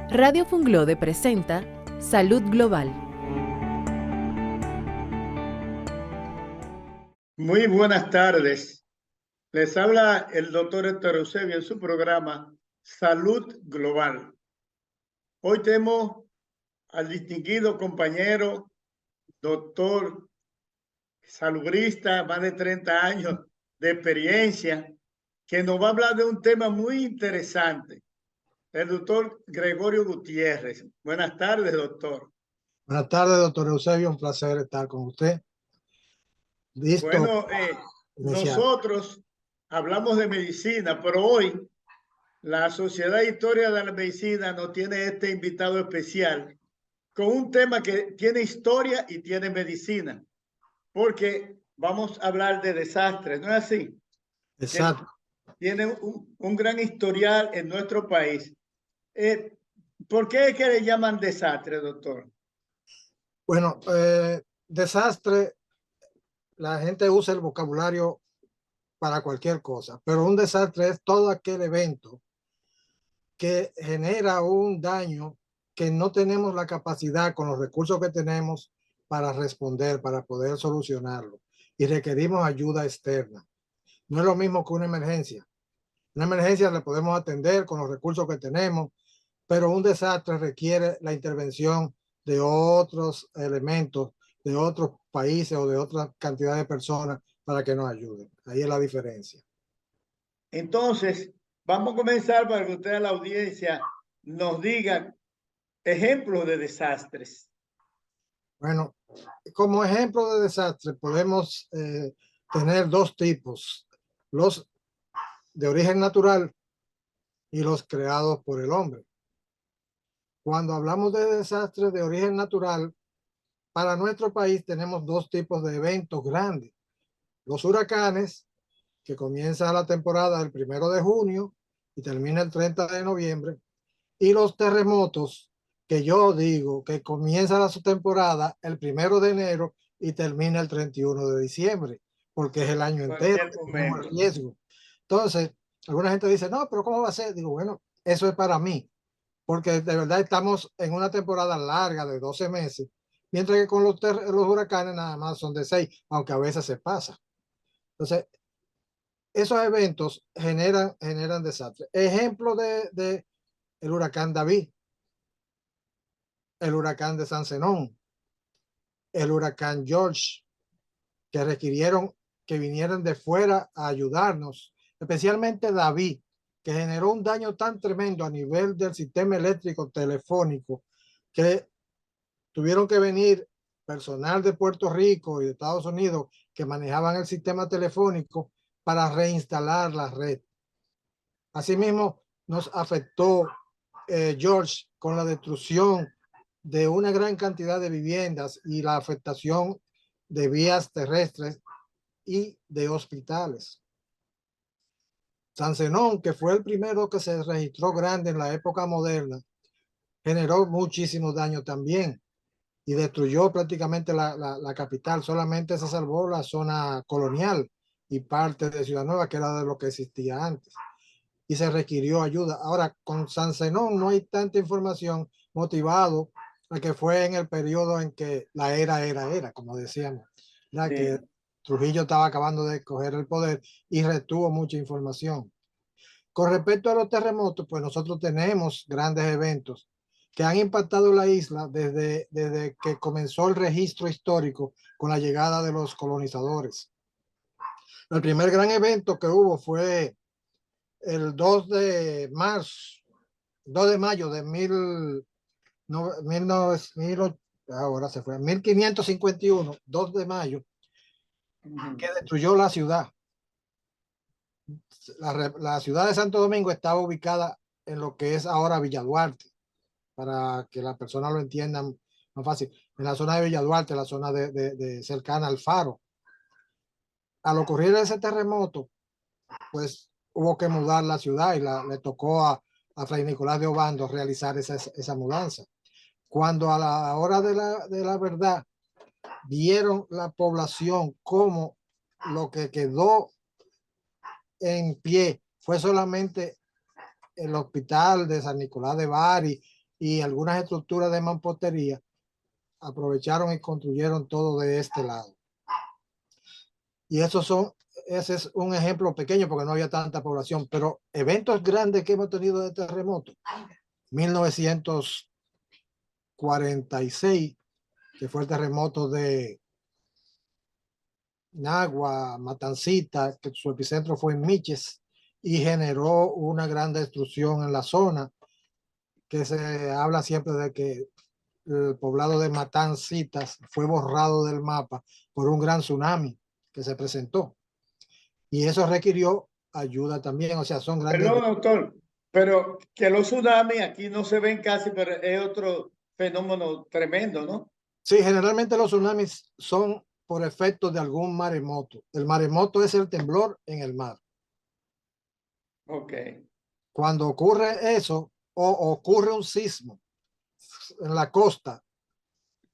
Radio Funglode presenta Salud Global. Muy buenas tardes. Les habla el doctor Héctor Eusebio en su programa Salud Global. Hoy tenemos al distinguido compañero, doctor salubrista, más de 30 años de experiencia, que nos va a hablar de un tema muy interesante, el doctor Gregorio Gutiérrez. Buenas tardes, doctor. Buenas tardes, doctor Eusebio. Un placer estar con usted. Listo. Bueno, nosotros hablamos de medicina, pero hoy la Sociedad de Historia de la Medicina nos tiene este invitado especial con un tema que tiene historia y tiene medicina, porque vamos a hablar de desastres, ¿no es así? Exacto. Que tiene un gran historial en nuestro país. ¿Por qué es que le llaman desastre, doctor? Bueno, desastre, la gente usa el vocabulario para cualquier cosa, pero un desastre es todo aquel evento que genera un daño que no tenemos la capacidad con los recursos que tenemos para responder, para poder solucionarlo, y requerimos ayuda externa. No es lo mismo que una emergencia. Una emergencia la podemos atender con los recursos que tenemos, pero un desastre requiere la intervención de otros elementos, de otros países o de otra cantidad de personas para que nos ayuden. Ahí es la diferencia. Entonces, vamos a comenzar para que usted a la audiencia nos diga ejemplos de desastres. Bueno, como ejemplo de desastre podemos tener dos tipos: los de origen natural y los creados por el hombre. Cuando hablamos de desastres de origen natural, para nuestro país tenemos dos tipos de eventos grandes: los huracanes, que comienza la temporada el 1 de junio y termina el 30 de noviembre, y los terremotos, que yo digo que comienza su temporada el 1 de enero y termina el 31 de diciembre, porque es el año entero, tenemos el riesgo. Entonces, alguna gente dice, no, pero ¿cómo va a ser? Digo, bueno, eso es para mí, porque de verdad estamos en una temporada larga de 12 meses, mientras que con los huracanes nada más son de 6, aunque a veces se pasa. Entonces, esos eventos generan desastres. Ejemplo de el huracán David, el huracán de San Zenón, el huracán George, que requirieron que vinieran de fuera a ayudarnos, especialmente David, que generó un daño tan tremendo a nivel del sistema eléctrico telefónico que tuvieron que venir personal de Puerto Rico y de Estados Unidos que manejaban el sistema telefónico para reinstalar la red. Asimismo, nos afectó George con la destrucción de una gran cantidad de viviendas y la afectación de vías terrestres y de hospitales. San Zenón, que fue el primero que se registró grande en la época moderna, generó muchísimo daño también y destruyó prácticamente la capital. Solamente se salvó la zona colonial y parte de Ciudad Nueva, que era de lo que existía antes, y se requirió ayuda. Ahora, con San Zenón no hay tanta información, motivado a que fue en el periodo en que la era, como decíamos, ya que Trujillo estaba acabando de coger el poder y retuvo mucha información. Con respecto a los terremotos, pues nosotros tenemos grandes eventos que han impactado la isla desde que comenzó el registro histórico con la llegada de los colonizadores. El primer gran evento que hubo fue el 2 de marzo, 2 de mayo de 1551, 2 de mayo, que destruyó la ciudad. La ciudad de Santo Domingo estaba ubicada en lo que es ahora Villa Duarte, para que las personas lo entiendan más fácil, en la zona de Villa Duarte, la zona de cercana al Faro. Al ocurrir ese terremoto, pues hubo que mudar la ciudad y le tocó a Fray Nicolás de Obando realizar esa mudanza. Cuando a la hora de la verdad vieron la población como lo que quedó en pie fue solamente el hospital de San Nicolás de Bari y algunas estructuras de mampostería, aprovecharon y construyeron todo de este lado. Y ese es un ejemplo pequeño porque no había tanta población, pero eventos grandes que hemos tenido de terremoto. 1946, que fue el terremoto de Nagua, Matancita, que su epicentro fue en Miches y generó una gran destrucción en la zona, que se habla siempre de que el poblado de Matancitas fue borrado del mapa por un gran tsunami que se presentó. Y eso requirió ayuda también, o sea, son grandes... Perdón, doctor, pero que los tsunamis aquí no se ven casi, pero es otro fenómeno tremendo, ¿no? Sí, generalmente los tsunamis son por efecto de algún maremoto. El maremoto es el temblor en el mar. Ok. Cuando ocurre eso o ocurre un sismo en la costa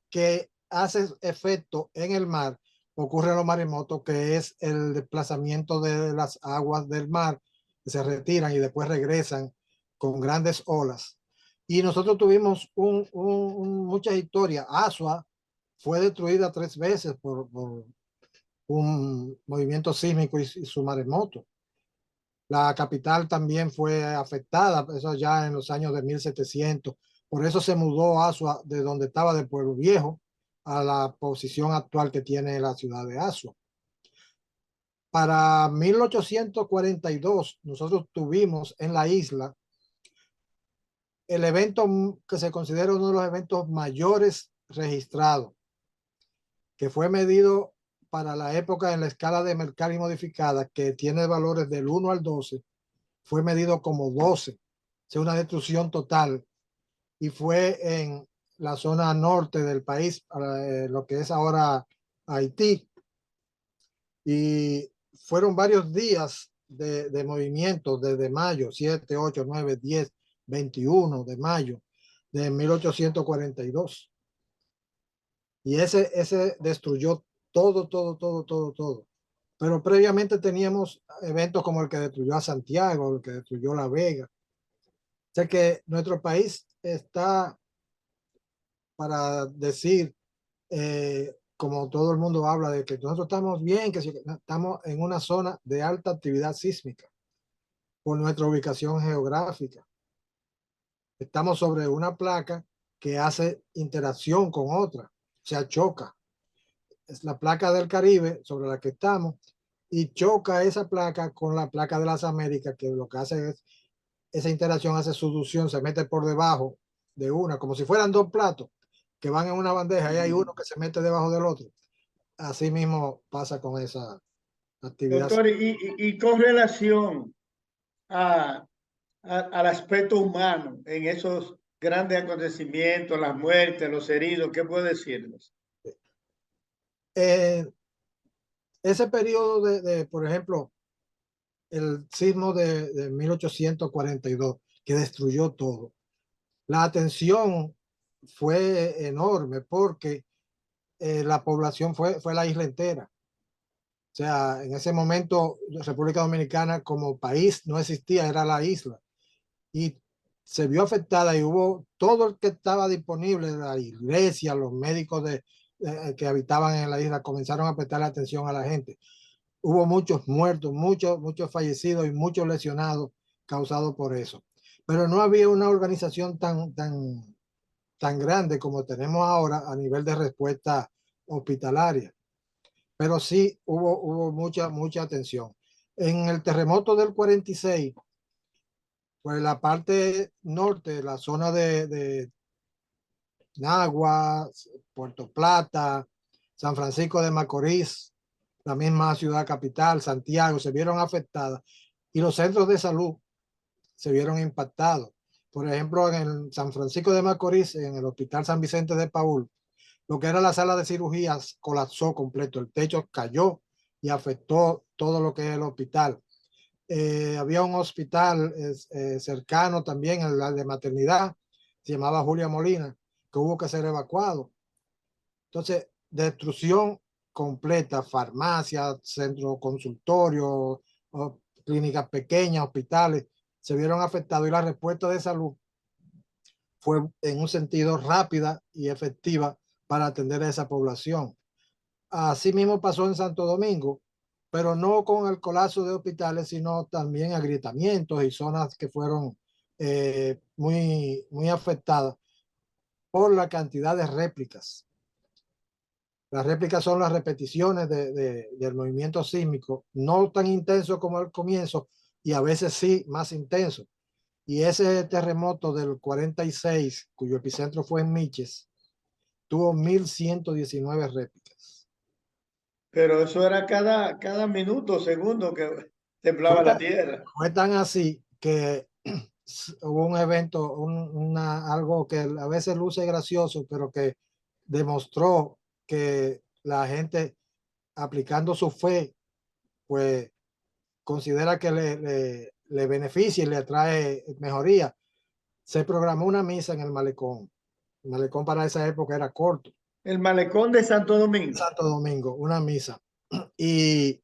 que hace efecto en el mar, ocurre los maremotos, que es el desplazamiento de las aguas del mar, que se retiran y después regresan con grandes olas. Y nosotros tuvimos muchas historias. Asua fue destruida 3 veces por un movimiento sísmico y su maremoto. La capital también fue afectada, eso ya en los años de 1700. Por eso se mudó Asua de donde estaba, de Pueblo Viejo, a la posición actual que tiene la ciudad de Asua. Para 1842, nosotros tuvimos en la isla el evento que se considera uno de los eventos mayores registrados, que fue medido para la época en la escala de Mercalli modificada, que tiene valores del 1 al 12, fue medido como 12, o sea, una destrucción total, y fue en la zona norte del país, lo que es ahora Haití, y fueron varios días de movimiento desde mayo, 7, 8, 9, 10, 21 de mayo de 1842. Y ese destruyó todo. Pero previamente teníamos eventos como el que destruyó a Santiago, el que destruyó La Vega. O sea que nuestro país está, para decir, como todo el mundo habla de que nosotros estamos bien, que estamos en una zona de alta actividad sísmica por nuestra ubicación geográfica. Estamos sobre una placa que hace interacción con otra, o sea, choca. Es la placa del Caribe sobre la que estamos y choca esa placa con la placa de las Américas, que lo que hace es, esa interacción hace subducción, se mete por debajo de una, como si fueran dos platos que van en una bandeja y hay uno que se mete debajo del otro. Así mismo pasa con esa actividad. Doctor, y con relación al aspecto humano en esos grandes acontecimientos, las muertes, los heridos, ¿qué puede decirnos? Ese periodo por ejemplo, el sismo de 1842, que destruyó todo. La atención fue enorme porque la población fue la isla entera. O sea, en ese momento República Dominicana como país no existía, era la isla. Y se vio afectada y hubo todo el que estaba disponible, la iglesia, los médicos que habitaban en la isla, comenzaron a prestar atención a la gente. Hubo muchos muertos, muchos fallecidos y muchos lesionados causados por eso. Pero no había una organización tan grande como tenemos ahora a nivel de respuesta hospitalaria. Pero sí hubo mucha atención. En el terremoto del 46, pues la parte norte, la zona de Nagua, Puerto Plata, San Francisco de Macorís, la misma ciudad capital, Santiago, se vieron afectadas y los centros de salud se vieron impactados. Por ejemplo, en el San Francisco de Macorís, en el Hospital San Vicente de Paúl, lo que era la sala de cirugías colapsó completo, el techo cayó y afectó todo lo que es el hospital. Había un hospital cercano también, el de maternidad, se llamaba Julia Molina, que hubo que ser evacuado. Entonces, destrucción completa, farmacias, centro consultorio, clínicas pequeñas, hospitales, se vieron afectados y la respuesta de salud fue en un sentido rápida y efectiva para atender a esa población. Así mismo pasó en Santo Domingo, pero no con el colapso de hospitales, sino también agrietamientos y zonas que fueron muy afectadas por la cantidad de réplicas. Las réplicas son las repeticiones del movimiento sísmico, no tan intenso como al comienzo y a veces sí más intenso. Y ese terremoto del 46, cuyo epicentro fue en Miches, tuvo 1119 réplicas. Pero eso era cada minuto, segundo que temblaba Fue la tan, tierra. fue tan así que hubo un evento, algo que a veces luce gracioso, pero que demostró que la gente aplicando su fe, pues considera que le beneficia y le trae mejoría. Se programó una misa en el malecón. El malecón para esa época era corto. El malecón de Santo Domingo. Santo Domingo, una misa. Y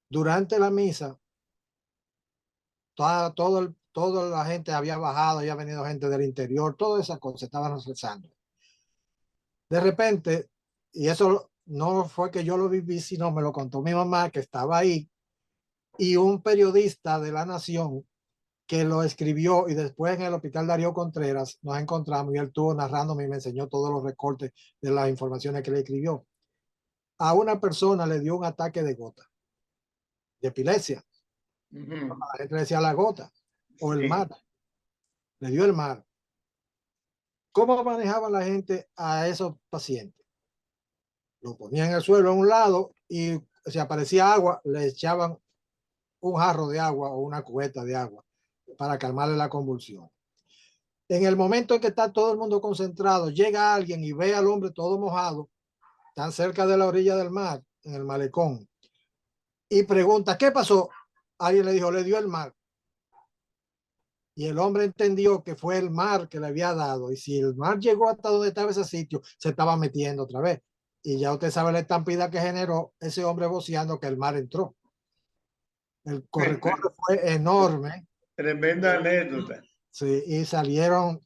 durante la misa, toda la gente había bajado, había venido gente del interior, toda esa cosa, estaban rezando. De repente, y eso no fue que yo lo viví, sino me lo contó mi mamá, que estaba ahí, y un periodista de La Nación que lo escribió, y después en el Hospital Darío Contreras nos encontramos y él estuvo narrándome y me enseñó todos los recortes de las informaciones que le escribió. A una persona le dio un ataque de gota, de epilepsia. La gente le decía la gota o el mar. Le dio el mar. ¿Cómo manejaba la gente a esos pacientes? Lo ponían en el suelo a un lado y si aparecía agua, le echaban un jarro de agua o una cubeta de agua para calmarle la convulsión. En el momento en que está todo el mundo concentrado, llega alguien y ve al hombre todo mojado, tan cerca de la orilla del mar, en el malecón, y pregunta, ¿qué pasó? Alguien le dijo, le dio el mar. Y el hombre entendió que fue el mar que le había dado. Y si el mar llegó hasta donde estaba ese sitio, se estaba metiendo otra vez. Y ya usted sabe la estampida que generó ese hombre voceando que el mar entró. El corre-corre fue enorme. Tremenda anécdota. Sí, y salieron.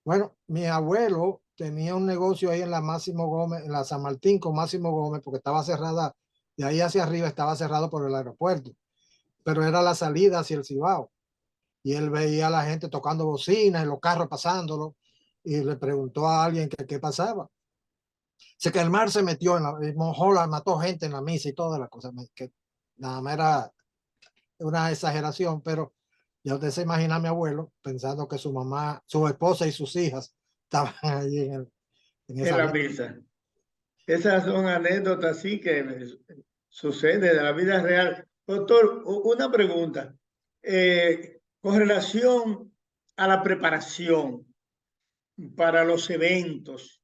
Bueno, mi abuelo tenía un negocio ahí en la Máximo Gómez, en la San Martín con Máximo Gómez, porque estaba cerrada, de ahí hacia arriba estaba cerrado por el aeropuerto, pero era la salida hacia el Cibao. Y él veía a la gente tocando bocinas y los carros pasándolo, y le preguntó a alguien que qué pasaba. Sé que el mar se metió, mojó, mató gente en la misa y todas las cosas, que nada más era una exageración, pero ya usted se imagina a mi abuelo pensando que su mamá, su esposa y sus hijas estaban allí en esa la misa. misa. Esas son anécdotas sí que suceden de la vida real. Doctor, una pregunta. Con relación a la preparación para los eventos,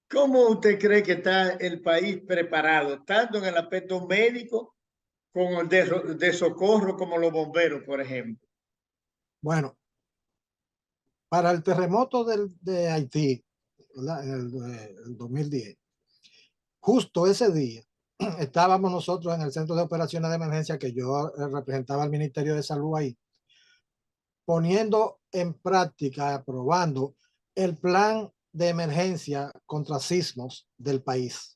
¿cómo usted cree que está el país preparado, tanto en el aspecto médico como el de socorro, como los bomberos, por ejemplo? Bueno, para el terremoto de Haití, ¿verdad? En el 2010, justo ese día, estábamos nosotros en el Centro de Operaciones de Emergencia, que yo representaba al Ministerio de Salud ahí, poniendo en práctica, aprobando el plan de emergencia contra sismos del país.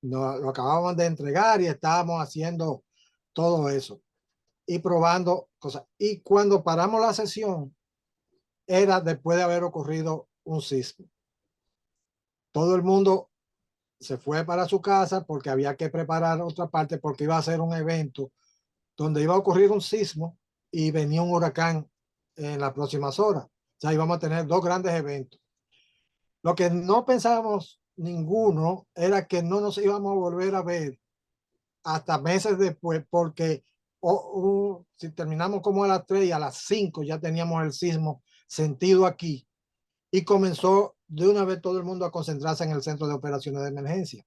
Lo acabamos de entregar y estábamos haciendo todo eso y probando cosas. Y cuando paramos la sesión, era después de haber ocurrido un sismo. Todo el mundo se fue para su casa porque había que preparar otra parte porque iba a ser un evento donde iba a ocurrir un sismo y venía un huracán en las próximas horas. O sea, íbamos a tener dos grandes eventos. Lo que no pensábamos ninguno era que no nos íbamos a volver a ver hasta meses después, porque si terminamos como a las 3 y a las 5 ya teníamos el sismo sentido aquí y comenzó de una vez todo el mundo a concentrarse en el centro de operaciones de emergencia.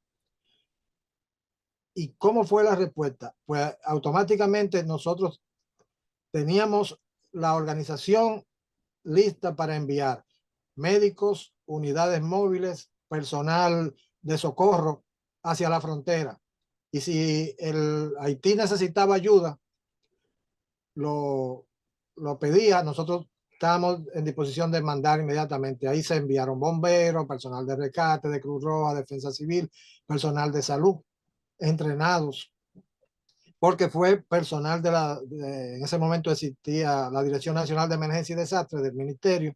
¿Y cómo fue la respuesta? Pues automáticamente nosotros teníamos la organización lista para enviar médicos, unidades móviles, personal de socorro hacia la frontera. Y si el Haití necesitaba ayuda, lo pedía, nosotros estábamos en disposición de mandar inmediatamente. Ahí se enviaron bomberos, personal de rescate, de Cruz Roja, Defensa Civil, personal de salud, entrenados, porque fue personal en ese momento existía la Dirección Nacional de Emergencia y Desastres del Ministerio,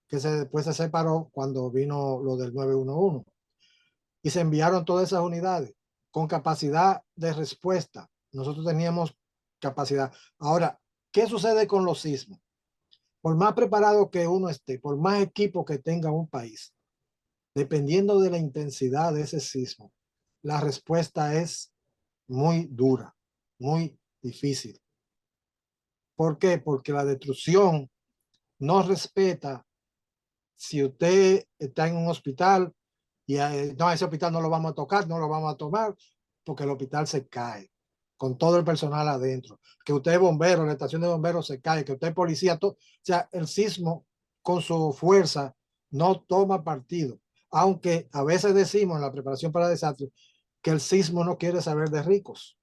que después se separó cuando vino lo del 911. Y se enviaron todas esas unidades con capacidad de respuesta. Nosotros teníamos capacidad. Ahora, ¿qué sucede con los sismos? Por más preparado que uno esté, por más equipo que tenga un país, dependiendo de la intensidad de ese sismo, la respuesta es muy dura, muy difícil. ¿Por qué? Porque la destrucción no respeta si usted está en un hospital y no, ese hospital no lo vamos a tocar, no lo vamos a tomar, porque el hospital se cae con todo el personal adentro. Que usted es bombero, la estación de bomberos se cae, que usted es policía, o sea, el sismo con su fuerza no toma partido. Aunque a veces decimos en la preparación para desastres que el sismo no quiere saber de ricos.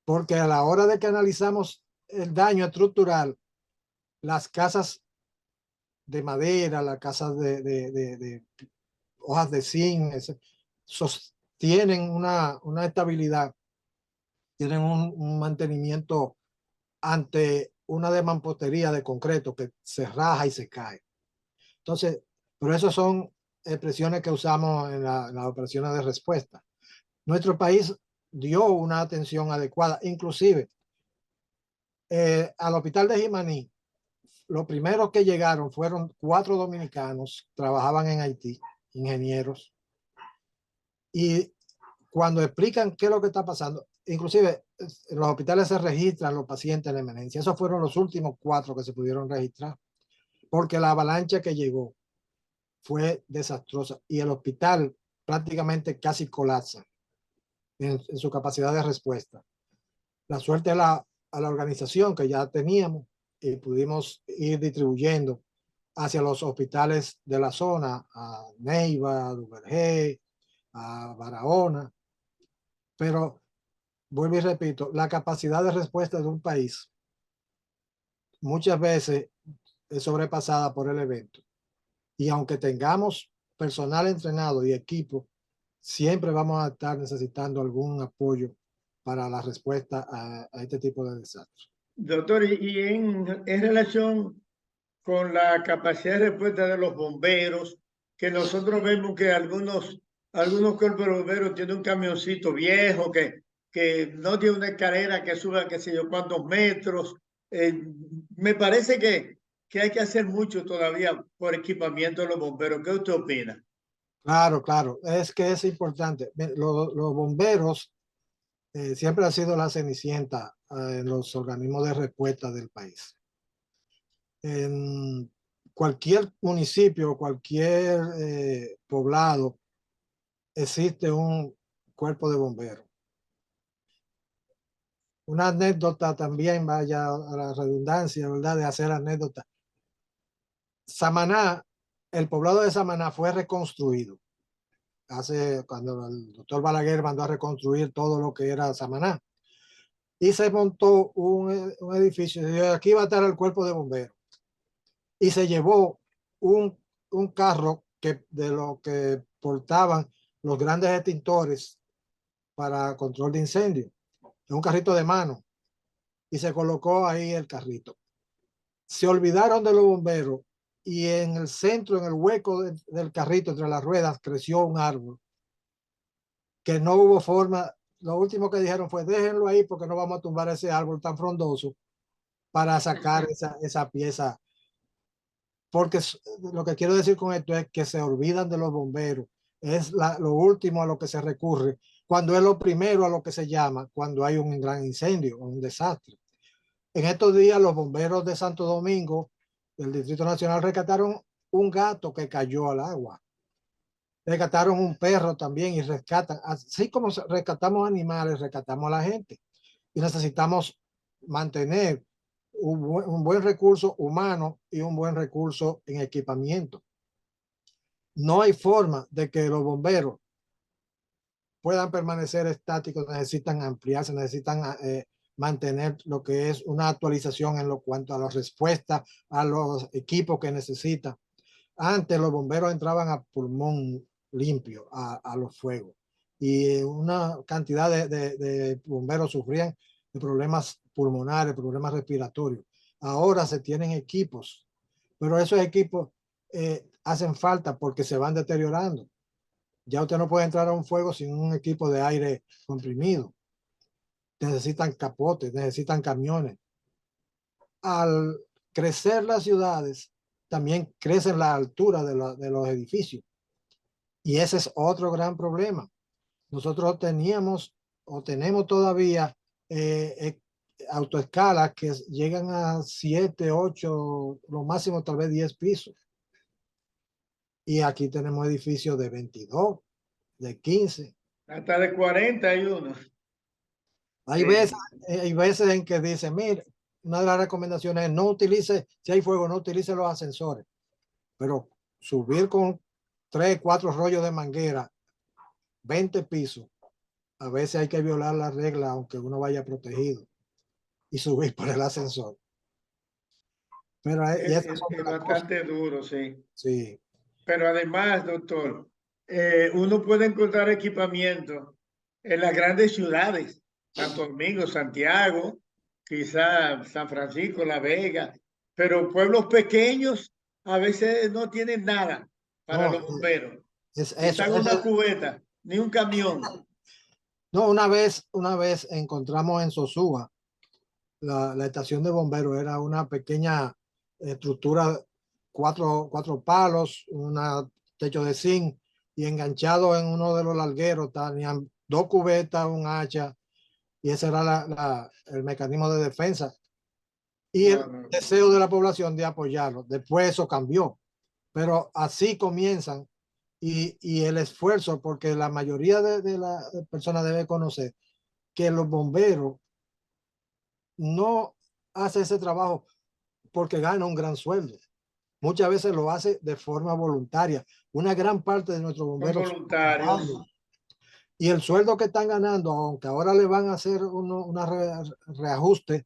Porque a la hora de que analizamos el daño estructural, las casas de madera, las casas de hojas de zinc, sostienen una estabilidad, tienen un mantenimiento ante una de mampostería de concreto que se raja y se cae. Entonces, por eso son expresiones que usamos en las operaciones de respuesta. Nuestro país dio una atención adecuada, inclusive al hospital de Jimaní. Los primeros que llegaron fueron 4 dominicanos, trabajaban en Haití, ingenieros, y cuando explican qué es lo que está pasando, inclusive en los hospitales se registran los pacientes en emergencia. Esos fueron los últimos 4 que se pudieron registrar, porque la avalancha que llegó fue desastrosa y el hospital prácticamente casi colapsa en su capacidad de respuesta. La suerte a la organización que ya teníamos y pudimos ir distribuyendo hacia los hospitales de la zona, a Neiva, a Duvergé, a Barahona. Pero vuelvo y repito, la capacidad de respuesta de un país muchas veces es sobrepasada por el evento. Y aunque tengamos personal entrenado y equipo, siempre vamos a estar necesitando algún apoyo para la respuesta a este tipo de desastres. Doctor, y en relación con la capacidad de respuesta de los bomberos, que nosotros vemos que algunos cuerpos de bomberos tienen un camioncito viejo que no tiene una escalera que suba qué sé yo cuántos metros. Me parece que hay que hacer mucho todavía por equipamiento de los bomberos. ¿Qué usted opina? Claro, claro, es que es importante. Los bomberos siempre han sido la cenicienta en los organismos de respuesta del país. En cualquier municipio, cualquier poblado, existe un cuerpo de bomberos. Una anécdota también, vaya a la redundancia, ¿verdad? De hacer anécdota. Samaná, el poblado de Samaná fue reconstruido. Cuando el doctor Balaguer mandó a reconstruir todo lo que era Samaná. Y se montó un edificio. Y aquí va a estar el cuerpo de bomberos. Y se llevó un carro de lo que portaban los grandes extintores para control de incendio. Un carrito de mano. Y se colocó ahí el carrito. Se olvidaron de los bomberos y en el centro, en el hueco del carrito, entre las ruedas, creció un árbol que no hubo forma. Lo último que dijeron fue déjenlo ahí porque no vamos a tumbar ese árbol tan frondoso para sacar esa pieza. Porque lo que quiero decir con esto es que se olvidan de los bomberos. Es lo último a lo que se recurre, cuando es lo primero a lo que se llama cuando hay un gran incendio o un desastre. En estos días los bomberos de Santo Domingo, del Distrito Nacional, rescataron un gato que cayó al agua. Rescataron un perro también y rescatan. Así como rescatamos animales, rescatamos a la gente. Y necesitamos mantener un buen recurso humano y un buen recurso en equipamiento. No hay forma de que los bomberos puedan permanecer estáticos, necesitan ampliarse, necesitan mantener lo que es una actualización en lo cuanto a la respuesta a los equipos que necesitan. Antes los bomberos entraban a pulmón limpio a los fuegos y una cantidad de bomberos sufrían de problemas pulmonares, problemas respiratorios. Ahora se tienen equipos, pero esos equipos hacen falta porque se van deteriorando. Ya usted no puede entrar a un fuego sin un equipo de aire comprimido. Necesitan capotes, necesitan camiones. Al crecer las ciudades, también crece la altura de los edificios. Y ese es otro gran problema. Nosotros teníamos o tenemos todavía autoescalas que llegan a 7, 8, lo máximo tal vez 10 pisos. Y aquí tenemos edificios de 22, de 15. Hasta de 41. Hay veces en que dicen, mire, una de las recomendaciones es no utilice, si hay fuego, no utilice los ascensores. Pero subir con 3, 4 rollos de manguera, 20 pisos, a veces hay que violar la regla aunque uno vaya protegido y subir por el ascensor. Pero Es bastante duro, sí. Sí. Pero además, doctor, uno puede encontrar equipamiento en las grandes ciudades, Santo Domingo, Santiago, quizá San Francisco, La Vega, pero pueblos pequeños a veces no tienen nada para No, los bomberos. eso, Quizá una cubeta, ni un camión. no, una vez encontramos en Sosúa, la estación de bomberos era una pequeña estructura, cuatro palos, un techo de zinc, y enganchado en uno de los largueros tenían 2 cubetas, un hacha, y ese era el mecanismo de defensa. Y el deseo de la población de apoyarlo. Después eso cambió, pero así comienzan y el esfuerzo, porque la mayoría de las personas debe conocer que los bomberos no hace ese trabajo porque gana un gran sueldo. Muchas veces lo hace de forma voluntaria. Una gran parte de nuestros bomberos son voluntarios. Y el sueldo que están ganando, aunque ahora le van a hacer reajuste,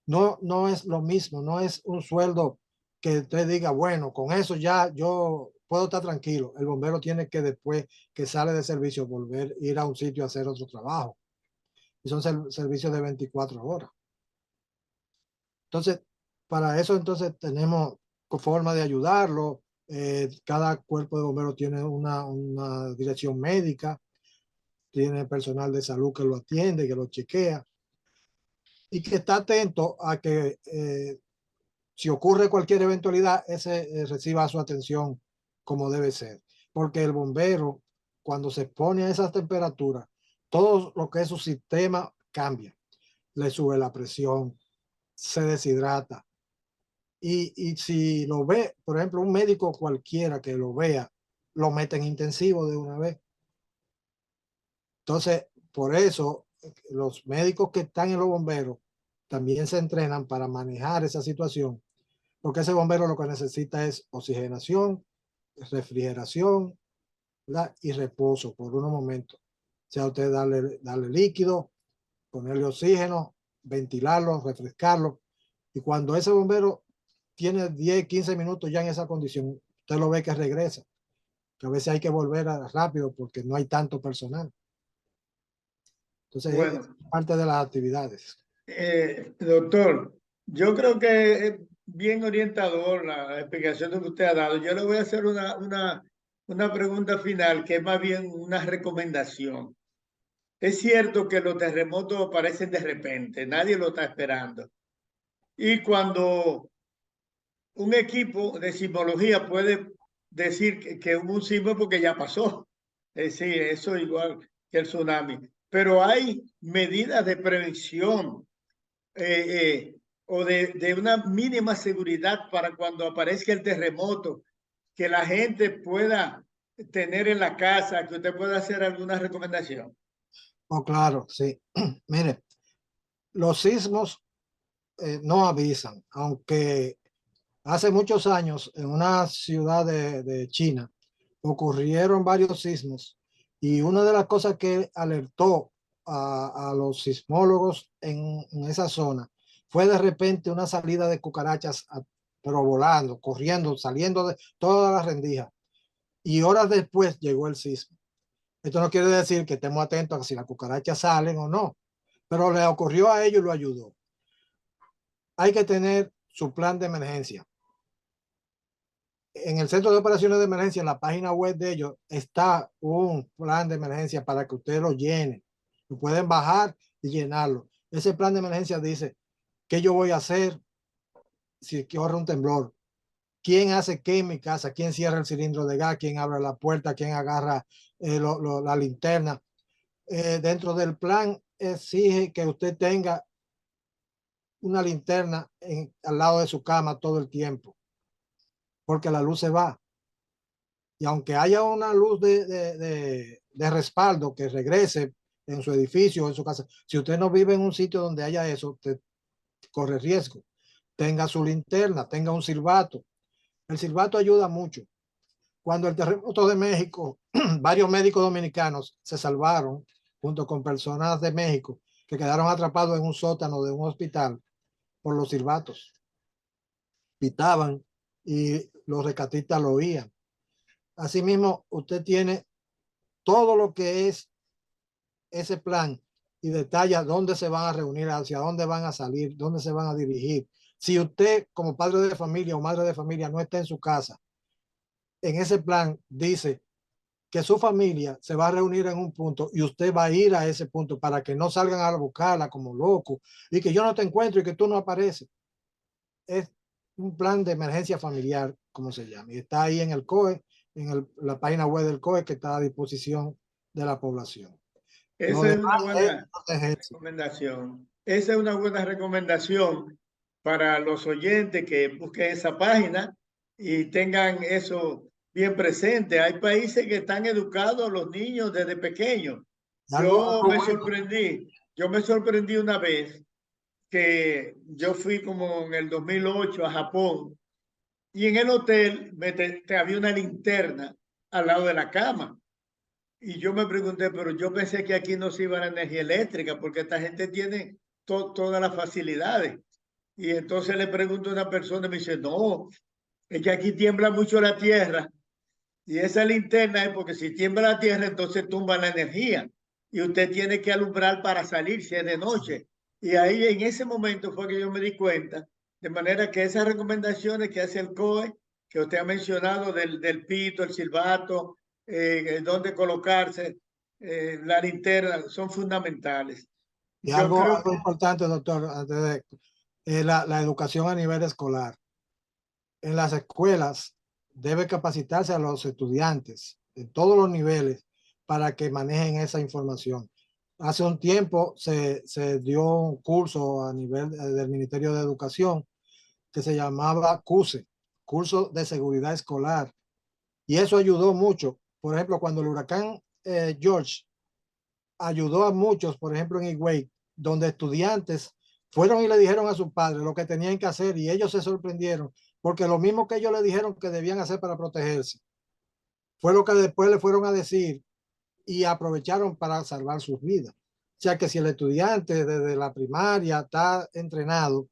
no es lo mismo, no es un sueldo que usted diga, bueno, con eso ya yo puedo estar tranquilo. El bombero tiene que después que sale de servicio volver, ir a un sitio a hacer otro trabajo. Y son servicios de 24 horas. Entonces, para eso entonces tenemos forma de ayudarlo. Cada cuerpo de bomberos tiene una dirección médica, tiene personal de salud que lo atiende, que lo chequea y que está atento a que si ocurre cualquier eventualidad, ese reciba su atención como debe ser. Porque el bombero, cuando se pone a esas temperaturas, todo lo que es su sistema cambia. Le sube la presión, se deshidrata. Y si lo ve, por ejemplo, un médico cualquiera que lo vea, lo mete en intensivo de una vez. Entonces, por eso, los médicos que están en los bomberos también se entrenan para manejar esa situación, porque ese bombero lo que necesita es oxigenación, refrigeración, ¿verdad? Y reposo por unos momentos. O sea, usted darle líquido, ponerle oxígeno, ventilarlo, refrescarlo. Y cuando ese bombero tiene 10, 15 minutos ya en esa condición, usted lo ve que regresa. Que a veces hay que volver rápido porque no hay tanto personal. Entonces, bueno, es parte de las actividades. Doctor, yo creo que es bien orientador la explicación que usted ha dado. Yo le voy a hacer una pregunta final, que es más bien una recomendación. Es cierto que los terremotos aparecen de repente, nadie lo está esperando. Y cuando un equipo de sismología puede decir que hubo un sismo porque ya pasó. Sí, eso igual que el tsunami. Pero hay medidas de prevención o de una mínima seguridad para cuando aparezca el terremoto, que la gente pueda tener en la casa, que usted pueda hacer alguna recomendación. Oh, claro, sí. Mire, los sismos no avisan, aunque hace muchos años en una ciudad de China ocurrieron varios sismos y una de las cosas que alertó a los sismólogos en esa zona fue de repente una salida de cucarachas, pero volando, corriendo, saliendo de todas las rendijas. Y horas después llegó el sismo. Esto no quiere decir que estemos atentos a si las cucarachas salen o no, pero le ocurrió a ellos y lo ayudó. Hay que tener su plan de emergencia. En el centro de operaciones de emergencia, en la página web de ellos, está un plan de emergencia para que ustedes lo llenen. Lo pueden bajar y llenarlo. Ese plan de emergencia dice qué yo voy a hacer si ocurre un temblor, quién hace qué en mi casa, quién cierra el cilindro de gas, quién abre la puerta, quién agarra la linterna. Dentro del plan exige que usted tenga una linterna al lado de su cama todo el tiempo, porque la luz se va. Y aunque haya una luz de respaldo que regrese en su edificio o en su casa, si usted no vive en un sitio donde haya eso, usted corre riesgo. Tenga su linterna, tenga un silbato. El silbato ayuda mucho. Cuando el terremoto de México, varios médicos dominicanos se salvaron junto con personas de México que quedaron atrapados en un sótano de un hospital por los silbatos. Pitaban y los rescatistas lo oían. Asimismo, usted tiene todo lo que es ese plan y detalla dónde se van a reunir, hacia dónde van a salir, dónde se van a dirigir. Si usted, como padre de familia o madre de familia, no está en su casa, en ese plan dice que su familia se va a reunir en un punto y usted va a ir a ese punto para que no salgan a buscarla como loco y que yo no te encuentro y que tú no apareces. Es un plan de emergencia familiar, como se llama, y está ahí en el COE, en la página web del COE, que está a disposición de la población. Esa es una buena recomendación. Esa es una buena recomendación para los oyentes que busquen esa página y tengan eso bien presente. Hay países que están educados a los niños desde pequeños. Yo me sorprendí una vez que yo fui como en el 2008 a Japón y en el hotel había una linterna al lado de la cama. Y yo me pregunté, pero yo pensé que aquí no se iba la energía eléctrica porque esta gente tiene todas las facilidades. Y entonces le pregunto a una persona y me dice, no, es que aquí tiembla mucho la tierra y esa linterna es porque si tiembla la tierra entonces tumba la energía y usted tiene que alumbrar para salir si es de noche. Y ahí en ese momento fue que yo me di cuenta, de manera que esas recomendaciones que hace el COE, que usted ha mencionado del pito, el silbato, dónde colocarse, la linterna, son fundamentales. Y Yo algo creo que importante, doctor, antes de la educación a nivel escolar. En las escuelas debe capacitarse a los estudiantes en todos los niveles para que manejen esa información. Hace un tiempo se dio un curso a nivel del Ministerio de Educación que se llamaba CUSE, Curso de Seguridad Escolar, y eso ayudó mucho. Por ejemplo, cuando el huracán George ayudó a muchos, por ejemplo en Higüey, donde estudiantes fueron y le dijeron a sus padres lo que tenían que hacer y ellos se sorprendieron porque lo mismo que ellos le dijeron que debían hacer para protegerse fue lo que después le fueron a decir y aprovecharon para salvar sus vidas. O sea que si el estudiante desde la primaria está entrenado,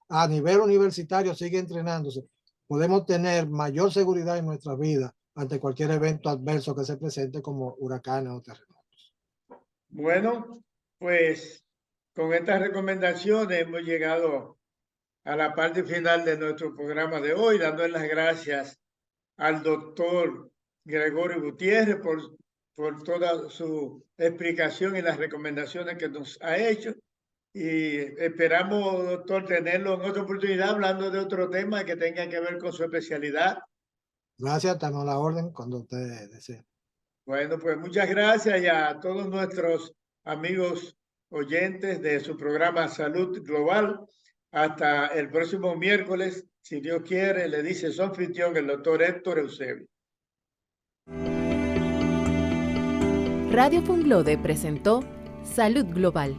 a nivel universitario sigue entrenándose, podemos tener mayor seguridad en nuestras vidas ante cualquier evento adverso que se presente como huracanes o terremotos. bueno, pues con estas recomendaciones hemos llegado a la parte final de nuestro programa de hoy, dando las gracias al doctor Gregorio Gutiérrez por toda su explicación y las recomendaciones que nos ha hecho. Y esperamos, doctor, tenerlo en otra oportunidad hablando de otro tema que tenga que ver con su especialidad. Gracias, estamos a la orden cuando usted desee. Bueno, pues muchas gracias y a todos nuestros amigos oyentes de su programa Salud Global. Hasta el próximo miércoles, si Dios quiere, le dice su anfitrión, el doctor Héctor Eusebio. Radio Funglode presentó Salud Global.